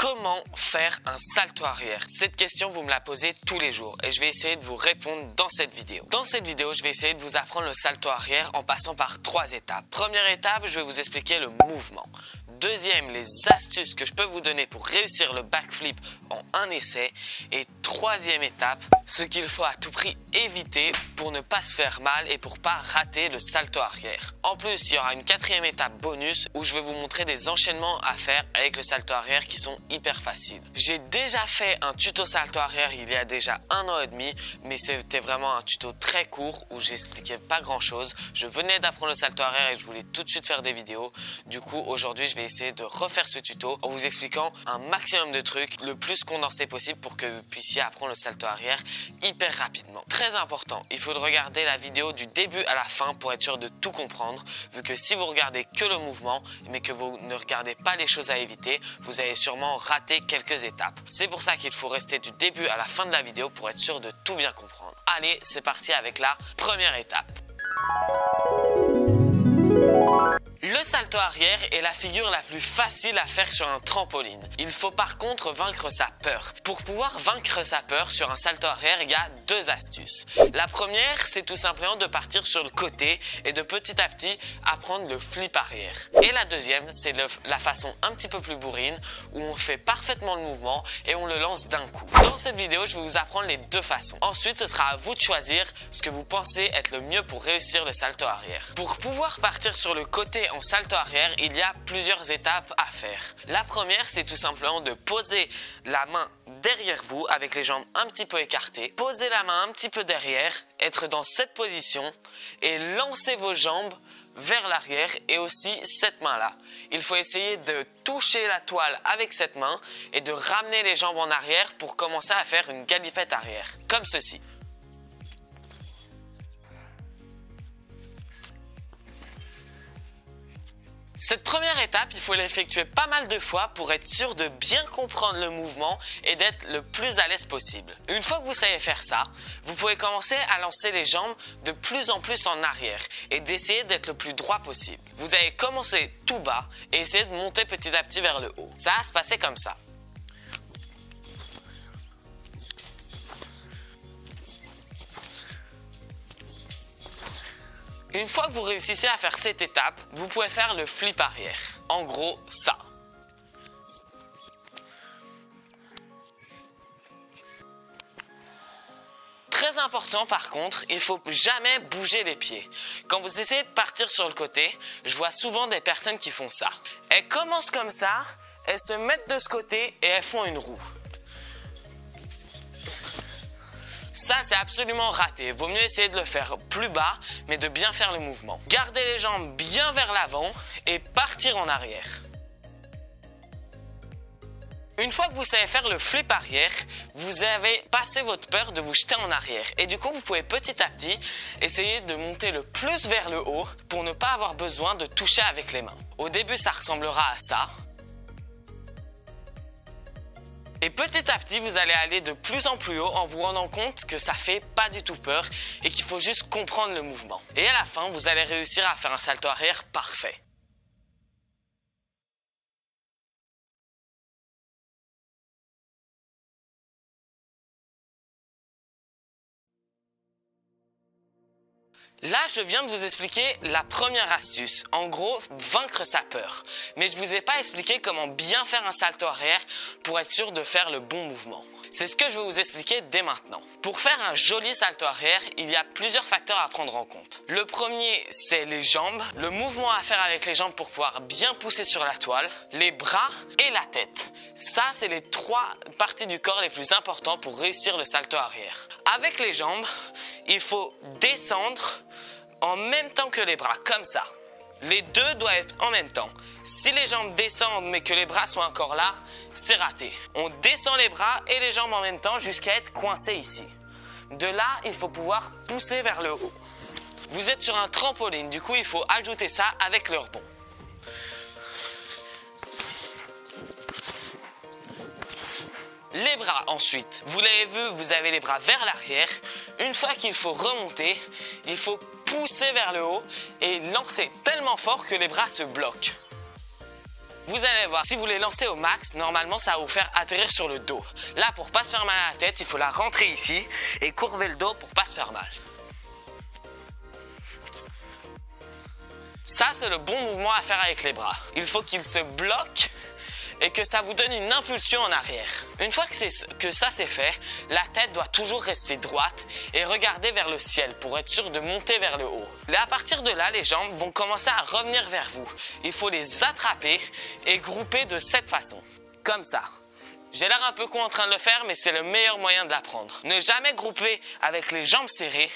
Comment faire un salto arrière? Cette question, vous me la posez tous les jours et je vais essayer de vous répondre dans cette vidéo. Dans cette vidéo, je vais essayer de vous apprendre le salto arrière en passant par 3 étapes. Première étape, je vais vous expliquer le mouvement. Deuxième, les astuces que je peux vous donner pour réussir le backflip en un essai. Et troisième étape, ce qu'il faut à tout prix éviter pour ne pas se faire mal et pour pas rater le salto arrière. En plus, il y aura une quatrième étape bonus où je vais vous montrer des enchaînements à faire avec le salto arrière qui sont hyper faciles. J'ai déjà fait un tuto salto arrière il y a déjà 1 an et demi, mais c'était vraiment un tuto très court où j'expliquais pas grand chose. Je venais d'apprendre le salto arrière et je voulais tout de suite faire des vidéos. Du coup, aujourd'hui, je vais essayer de refaire ce tuto en vous expliquant un maximum de trucs, le plus condensé possible pour que vous puissiez apprendre le salto arrière hyper rapidement. Très important, il faut regarder la vidéo du début à la fin pour être sûr de tout comprendre, vu que si vous regardez que le mouvement, mais que vous ne regardez pas les choses à éviter, vous allez sûrement rater quelques étapes. C'est pour ça qu'il faut rester du début à la fin de la vidéo pour être sûr de tout bien comprendre. Allez, c'est parti avec la première étape. Le salto arrière est la figure la plus facile à faire sur un trampoline. Il faut par contre vaincre sa peur. Pour pouvoir vaincre sa peur sur un salto arrière, il y a 2 astuces. La première, c'est tout simplement de partir sur le côté et de petit à petit apprendre le flip arrière. Et la deuxième, c'est la façon un petit peu plus bourrine où on fait parfaitement le mouvement et on le lance d'un coup. Dans cette vidéo, je vais vous apprendre les 2 façons. Ensuite, ce sera à vous de choisir ce que vous pensez être le mieux pour réussir le salto arrière. Pour pouvoir partir sur le côté en salto arrière, il y a plusieurs étapes à faire. La première, c'est tout simplement de poser la main derrière vous avec les jambes un petit peu écartées. Posez la main un petit peu derrière, être dans cette position et lancer vos jambes vers l'arrière et aussi cette main-là. Il faut essayer de toucher la toile avec cette main et de ramener les jambes en arrière pour commencer à faire une galipette arrière, comme ceci. Cette première étape, il faut l'effectuer pas mal de fois pour être sûr de bien comprendre le mouvement et d'être le plus à l'aise possible. Une fois que vous savez faire ça, vous pouvez commencer à lancer les jambes de plus en plus en arrière et d'essayer d'être le plus droit possible. Vous allez commencer tout bas et essayer de monter petit à petit vers le haut. Ça va se passer comme ça. Une fois que vous réussissez à faire cette étape, vous pouvez faire le flip arrière. En gros, ça. Très important par contre, il ne faut jamais bouger les pieds. Quand vous essayez de partir sur le côté, je vois souvent des personnes qui font ça. Elles commencent comme ça, elles se mettent de ce côté et elles font une roue. Ça, c'est absolument raté. Il vaut mieux essayer de le faire plus bas, mais de bien faire le mouvement. Gardez les jambes bien vers l'avant et partir en arrière. Une fois que vous savez faire le flip arrière, vous avez passé votre peur de vous jeter en arrière. Et du coup, vous pouvez petit à petit essayer de monter le plus vers le haut pour ne pas avoir besoin de toucher avec les mains. Au début, ça ressemblera à ça. Et petit à petit, vous allez aller de plus en plus haut en vous rendant compte que ça fait pas du tout peur et qu'il faut juste comprendre le mouvement. Et à la fin, vous allez réussir à faire un salto arrière parfait. Là, je viens de vous expliquer la première astuce. En gros, vaincre sa peur. Mais je ne vous ai pas expliqué comment bien faire un salto arrière pour être sûr de faire le bon mouvement. C'est ce que je vais vous expliquer dès maintenant. Pour faire un joli salto arrière, il y a plusieurs facteurs à prendre en compte. Le premier, c'est les jambes, le mouvement à faire avec les jambes pour pouvoir bien pousser sur la toile, les bras et la tête. Ça, c'est les 3 parties du corps les plus importantes pour réussir le salto arrière. Avec les jambes, il faut descendre en même temps que les bras, comme ça. Les 2 doivent être en même temps. Si les jambes descendent mais que les bras sont encore là, c'est raté. On descend les bras et les jambes en même temps jusqu'à être coincé ici. De là, il faut pouvoir pousser vers le haut. Vous êtes sur un trampoline, du coup il faut ajouter ça avec le rebond. Les bras ensuite, vous l'avez vu, vous avez les bras vers l'arrière. Une fois qu'il faut remonter, il faut pousser vers le haut et lancer tellement fort que les bras se bloquent. Vous allez voir, si vous les lancez au max, normalement ça va vous faire atterrir sur le dos. Là, pour pas se faire mal à la tête, il faut la rentrer ici et courber le dos pour pas se faire mal. Ça, c'est le bon mouvement à faire avec les bras. Il faut qu'ils se bloquent et que ça vous donne une impulsion en arrière. Une fois que ça c'est fait, la tête doit toujours rester droite et regarder vers le ciel pour être sûr de monter vers le haut. Et à partir de là, les jambes vont commencer à revenir vers vous. Il faut les attraper et grouper de cette façon, comme ça. J'ai l'air un peu con en train de le faire, mais c'est le meilleur moyen de l'apprendre. Ne jamais grouper avec les jambes serrées,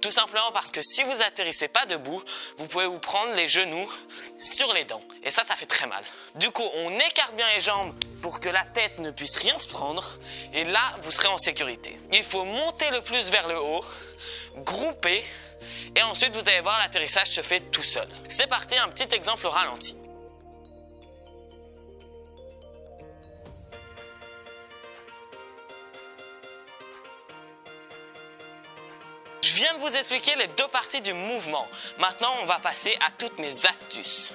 tout simplement parce que si vous atterrissez pas debout, vous pouvez vous prendre les genoux sur les dents. Et ça fait très mal. Du coup, on écarte bien les jambes pour que la tête ne puisse rien se prendre. Et là, vous serez en sécurité. Il faut monter le plus vers le haut, grouper, et ensuite vous allez voir, l'atterrissage se fait tout seul. C'est parti, un petit exemple au ralenti. Je viens de vous expliquer les deux parties du mouvement. Maintenant, on va passer à toutes mes astuces.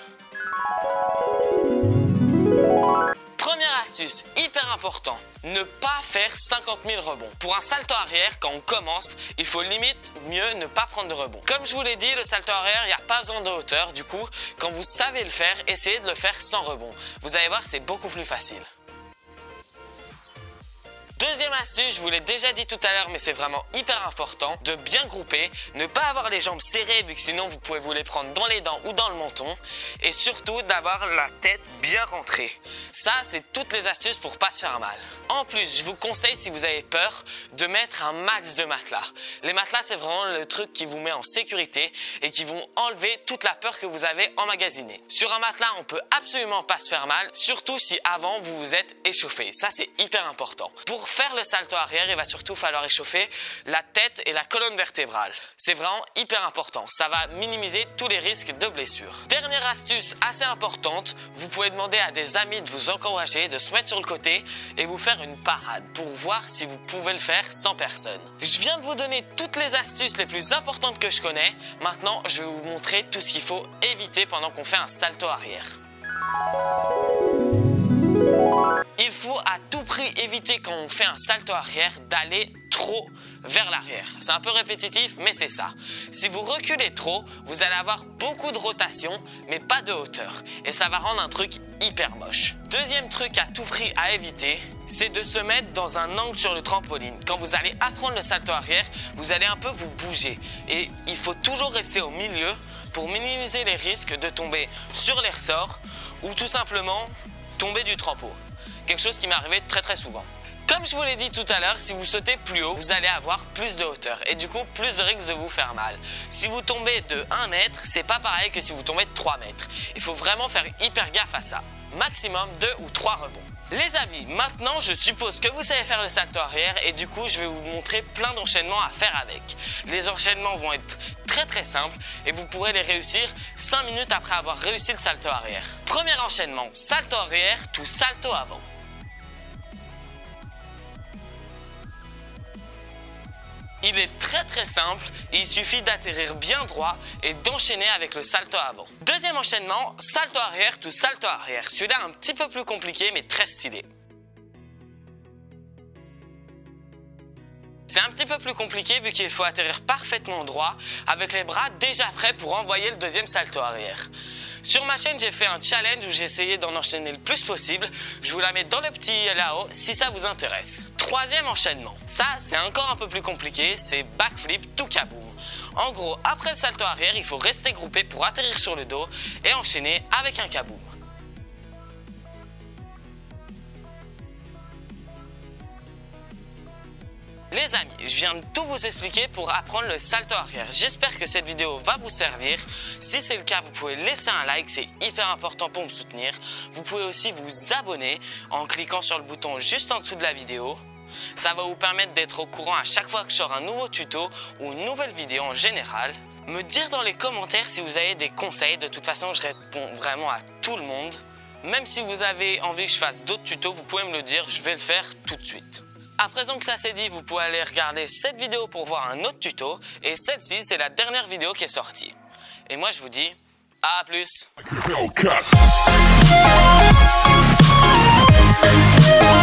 Première astuce, hyper important, ne pas faire 50 000 rebonds. Pour un salto arrière, quand on commence, il faut limite mieux ne pas prendre de rebond. Comme je vous l'ai dit, le salto arrière, il n'y a pas besoin de hauteur. Du coup, quand vous savez le faire, essayez de le faire sans rebond. Vous allez voir, c'est beaucoup plus facile. Deuxième astuce, je vous l'ai déjà dit tout à l'heure, mais c'est vraiment hyper important, de bien grouper, ne pas avoir les jambes serrées, vu que sinon vous pouvez vous les prendre dans les dents ou dans le menton, et surtout d'avoir la tête bien rentrée. Ça, c'est toutes les astuces pour pas se faire mal. En plus, je vous conseille, si vous avez peur, de mettre un max de matelas. Les matelas, c'est vraiment le truc qui vous met en sécurité et qui vont enlever toute la peur que vous avez emmagasinée. Sur un matelas, on peut absolument pas se faire mal, surtout si avant vous vous êtes échauffé. Ça, c'est hyper important. Pour faire le salto arrière, il va surtout falloir échauffer la tête et la colonne vertébrale. C'est vraiment hyper important. Ça va minimiser tous les risques de blessures. Dernière astuce assez importante, vous pouvez demander à des amis de vous encourager, de se mettre sur le côté et vous faire une parade pour voir si vous pouvez le faire sans personne. Je viens de vous donner toutes les astuces les plus importantes que je connais. Maintenant, je vais vous montrer tout ce qu'il faut éviter pendant qu'on fait un salto arrière. Il faut à tout prix éviter quand on fait un salto arrière d'aller trop vers l'arrière. C'est un peu répétitif, mais c'est ça. Si vous reculez trop, vous allez avoir beaucoup de rotation, mais pas de hauteur. Et ça va rendre un truc hyper moche. Deuxième truc à tout prix à éviter, c'est de se mettre dans un angle sur le trampoline. Quand vous allez apprendre le salto arrière, vous allez un peu vous bouger. Et il faut toujours rester au milieu pour minimiser les risques de tomber sur les ressorts ou tout simplement tomber du trampo. Quelque chose qui m'est arrivé très souvent. Comme je vous l'ai dit tout à l'heure, si vous sautez plus haut, vous allez avoir plus de hauteur et du coup plus de risques de vous faire mal. Si vous tombez de 1 mètre, c'est pas pareil que si vous tombez de 3 mètres. Il faut vraiment faire hyper gaffe à ça. Maximum 2 ou 3 rebonds. Les amis, maintenant je suppose que vous savez faire le salto arrière et du coup je vais vous montrer plein d'enchaînements à faire avec. Les enchaînements vont être très simples et vous pourrez les réussir 5 minutes après avoir réussi le salto arrière. Premier enchaînement, salto arrière to salto avant. Il est très simple et il suffit d'atterrir bien droit et d'enchaîner avec le salto avant. Deuxième enchaînement, salto arrière to salto arrière. Celui-là un petit peu plus compliqué mais très stylé. C'est un petit peu plus compliqué vu qu'il faut atterrir parfaitement droit avec les bras déjà prêts pour envoyer le deuxième salto arrière. Sur ma chaîne, j'ai fait un challenge où j'ai essayé d'en enchaîner le plus possible. Je vous la mets dans le petit là-haut si ça vous intéresse. Troisième enchaînement. Ça, c'est encore un peu plus compliqué, c'est backflip to kaboom. En gros, après le salto arrière, il faut rester groupé pour atterrir sur le dos et enchaîner avec un kaboom. Les amis, je viens de tout vous expliquer pour apprendre le salto arrière. J'espère que cette vidéo va vous servir. Si c'est le cas, vous pouvez laisser un like, c'est hyper important pour me soutenir. Vous pouvez aussi vous abonner en cliquant sur le bouton juste en dessous de la vidéo. Ça va vous permettre d'être au courant à chaque fois que je sors un nouveau tuto ou une nouvelle vidéo en général. Me dire dans les commentaires si vous avez des conseils. De toute façon, je réponds vraiment à tout le monde. Même si vous avez envie que je fasse d'autres tutos, vous pouvez me le dire, je vais le faire tout de suite. À présent que ça c'est dit, vous pouvez aller regarder cette vidéo pour voir un autre tuto. Et celle-ci, c'est la dernière vidéo qui est sortie. Et moi, je vous dis à plus. Bye.